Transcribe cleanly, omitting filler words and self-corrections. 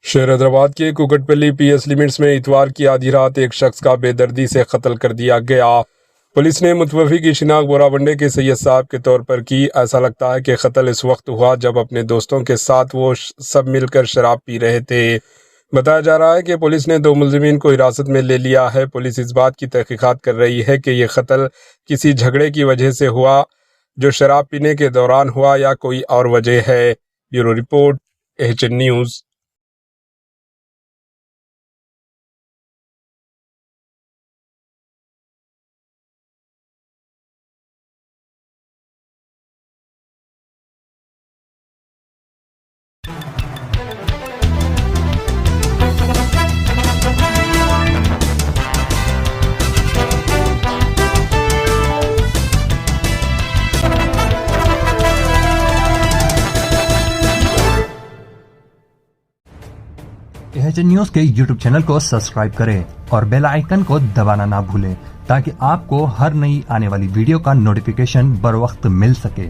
शहर हैदराबाद के Kukatpally PS limits में इतवार की आधी रात एक शख्स का बेदर्दी से कत्ल कर दिया गया। पुलिस ने मुतवफ़ी की शिनाख्त बोरावंडे के सैयद साहब के तौर पर की। ऐसा लगता है कि कत्ल इस वक्त हुआ जब अपने दोस्तों के साथ वो सब मिलकर शराब पी रहे थे। बताया जा रहा है कि पुलिस ने 2 मुलजिमीन को हिरासत में ले लिया है। पुलिस इस बात की तहकीकात कर रही है कि यह कत्ल किसी झगड़े की वजह से हुआ जो शराब पीने के दौरान हुआ या कोई और वजह है। Bureau report, HN news. HN news के यूट्यूब चैनल को सब्सक्राइब करें और बेल आइकन को दबाना ना भूलें ताकि आपको हर नई आने वाली वीडियो का नोटिफिकेशन बर वक्त मिल सके।